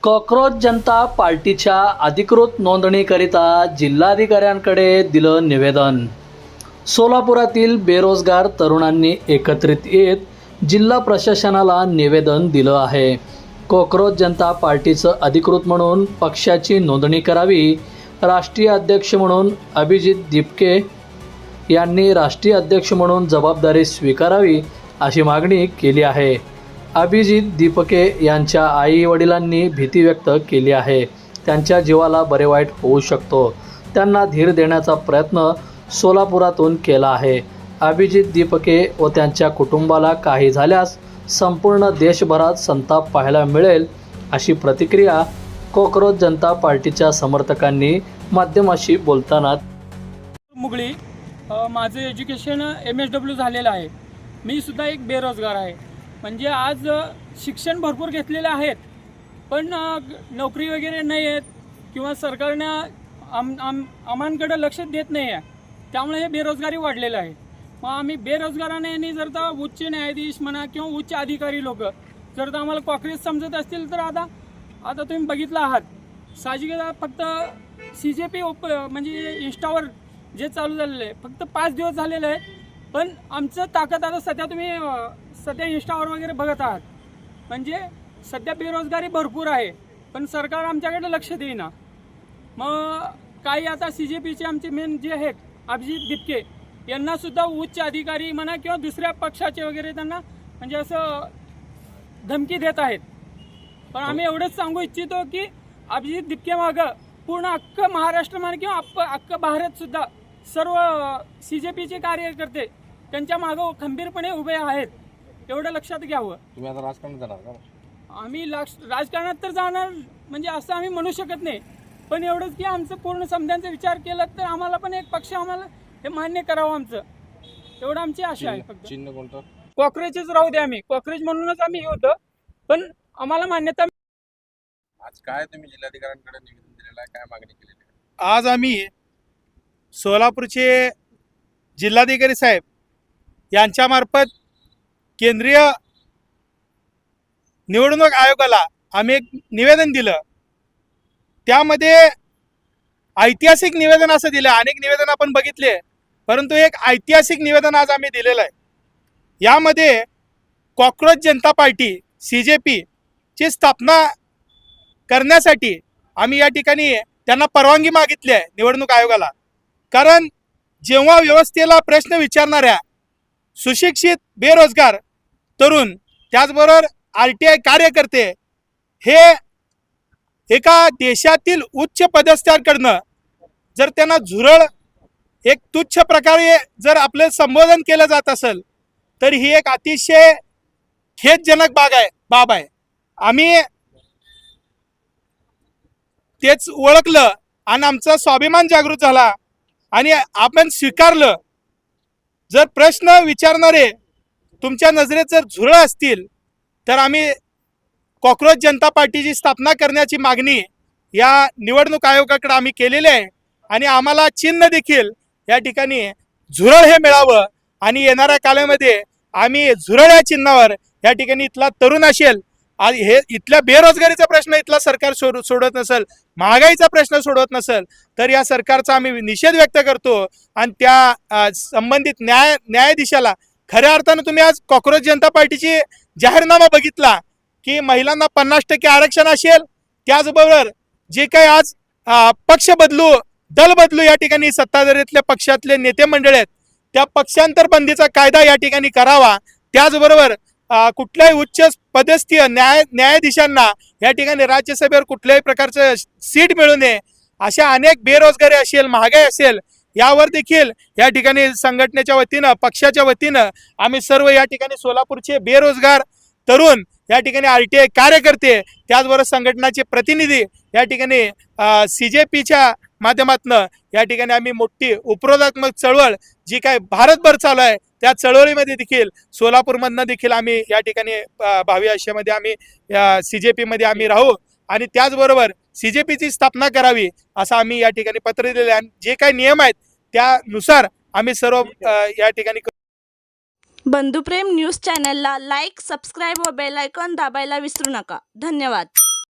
Cockroach जनता पार्टीच्या अधिकृत नोंदणीकरिता जिल्हाधिकाऱ्यांकडे दिलं निवेदन। सोलापुरातील बेरोजगार तरुणांनी एकत्रित येत जिल्हा प्रशासनाला निवेदन दिलं आहे। कॉकरोच जनता पार्टीचं अधिकृत म्हणून पक्षाची नोंदणी करावी, राष्ट्रीय अध्यक्ष म्हणून अभिजित दीपके यांनी राष्ट्रीय अध्यक्ष म्हणून जबाबदारी स्वीकारावी अशी मागणी केली आहे। अभिजित दीपके यांच्या आई वडिलांनी भीती व्यक्त केली आहे। त्यांच्या जीवाला बरे वाईट होऊ शकतो, त्यांना धीर देण्याचा प्रयत्न सोलापुरातून केला आहे। अभिजित दीपके व त्यांच्या कुटुंबाला काही झाल्यास संपूर्ण देशभरात संताप पाहायला मिळेल अशी प्रतिक्रिया कॉकरोच जनता पार्टीच्या समर्थकांनी माध्यमाशी बोलताना मुगळी माझं एज्युकेशन MSW झालेलं आहे। मी सुद्धा एक बेरोजगार आहे। म्हणजे आज शिक्षण भरपूर घेतलेले आहेत, पण नोकरी वगैरे नाही आहेत किंवा सरकारनं आम्हांकडे लक्ष देत नाही आहे, त्यामुळे हे बेरोजगारी वाढलेलं आहे। मग आम्ही बेरोजगाराने जर तर उच्च न्यायाधीश म्हणा किंवा उच्च अधिकारी लोक जर तर आम्हाला कॉकरेज समजत असतील तर आता तुम्ही बघितलं आहात, साहजिकच फक्त CJP म्हणजे इंस्टावर जे चालू झालेलं आहे फक्त 5 दिवस झालेलं आहे, पण आमचं ताकद आता सध्या इंस्टावर वगैरे बघत आहात। म्हणजे सध्या बेरोजगारी भरपूर आहे, पण सरकार आमच्याकडे लक्ष देईना। मग काही आता CJPचे आमचे मेन जे आहेत अभिजित दीपके यांना सुद्धा उच्च अधिकारी म्हणा किंवा दुसऱ्या पक्षाचे वगैरे त्यांना म्हणजे असं धमकी देत आहेत। पण आम्ही एवढंच सांगू इच्छितो की अभिजित दीपके मागं पूर्ण अख्खं महाराष्ट्र म्हणा किंवा अख्खं भारत सुद्धा सर्व CJPचे कार्यकर्ते त्यांच्या मागं खंबीरपणे उभे आहेत, एवढं लक्षात घ्यावं। तुम्ही आता राजकारणात जाणार का? आम्ही राजकारणात तर जाणार म्हणजे असं आम्ही म्हणू शकत नाही, पण एवढंच की आमचं पूर्ण समध्यांचा विचार केला तर आम्हाला पण एक पक्ष आम्हाला हे मान्य करावं, आमचं एवढं आमची आशा आहे। फक्त चिन्ह कोणतं? कॉकरेजच राहू दे, आम्ही कॉकरेज म्हणूनच आम्ही हे होतं, पण आम्हाला मान्यता। आज काय तुम्ही जिल्हाधिकाऱ्यांकडे निवेदन दिलेलं आहे, काय मागणी केलेली आहे? आज आम्ही सोलापूरचे जिल्हाधिकारी साहेब यांच्यामार्फत केंद्रीय निवडणूक आयोगाला आम्ही एक निवेदन दिलं। त्यामध्ये ऐतिहासिक निवेदन असं दिलं, अनेक निवेदन आपण बघितले, परंतु एक ऐतिहासिक निवेदन आज आम्ही दिलेलं आहे। यामध्ये कॉकरोच जनता पार्टी CJP ची स्थापना करण्यासाठी आम्ही या ठिकाणी त्यांना परवानगी मागितली आहे निवडणूक आयोगाला। कारण जेव्हा व्यवस्थेला प्रश्न विचारणाऱ्या सुशिक्षित बेरोजगार तरुण त्याचबरोबर RTI कार्यकर्ते हे एका देशातील उच्च पदस्थांकडनं जर त्यांना झुरळ एक तुच्छ प्रकारे जर आपलं संबोधन केलं जात असेल तर ही एक अतिशय खेदजनक बाब आहे। आम्ही तेच ओळखलं आणि आमचा स्वाभिमान जागृत झाला आणि आपण स्वीकारलं। जर प्रश्न विचारणारे तुमच्या नजरेत जर झुरळ असतील तर आम्ही कॉकरोच जनता पार्टीची स्थापना करण्याची मागणी या निवडणूक आयोगाकडे आम्ही केलेली आहे आणि आम्हाला चिन्ह देखील या ठिकाणी झुरळ हे मिळावं आणि येणाऱ्या काळामध्ये आम्ही झुरळ या चिन्हावर या ठिकाणी इथला तरुण असेल, हे इथल्या बेरोजगारीचा प्रश्न इथला सरकार सोडवत नसेल, महागाईचा प्रश्न सोडवत नसेल तर या सरकारचा आम्ही निषेध व्यक्त करतो आणि त्या संबंधित न्यायाधीशाला खऱ्या अर्थानं तुम्ही आज कॉकरोच जनता पार्टीची जाहीरनामा बघितला की महिलांना 50% आरक्षण असेल, त्याचबरोबर जे काही आज पक्ष बदलू दल बदलू या ठिकाणी सत्ताधारीतल्या पक्षातले नेते मंडळ आहेत त्या पक्षांतर बंदीचा कायदा या ठिकाणी करावा। त्याचबरोबर कुठल्याही उच्च पदस्थीय न्यायाधीशांना या ठिकाणी राज्यसभेवर कुठल्याही प्रकारचं सीट मिळू नये। अशा अनेक बेरोजगारी असेल, महागाई असेल, यावर देखील या ठिकाणी संघटनेच्या वतीनं पक्षाच्या वतीनं आम्ही सर्व या ठिकाणी सोलापूरचे बेरोजगार तरुण या ठिकाणी RTI कार्यकर्ते त्याचबरोबर संघटनाचे प्रतिनिधी या ठिकाणी CJPच्या माध्यमातून या ठिकाणी आम्ही मोठी उपरोधात्मक चळवळ जी काय भारतभर चालू आहे त्या चळवळीमध्ये देखील सोलापूरमधनं देखील आम्ही या ठिकाणी भावी आयुष्यामध्ये आम्ही CJP मध्ये आम्ही राहू आणि त्याचबरोबर CJPची स्थापना करावी असं आम्ही या ठिकाणी पत्र दिले आणि जे काही नियम आहेत त्यानुसार आम्ही सर्व या ठिकाणी बंधुप्रेम न्यूज चॅनलला लाईक, सबस्क्राईब व बेल आयकॉन दाबायला विसरू नका। धन्यवाद।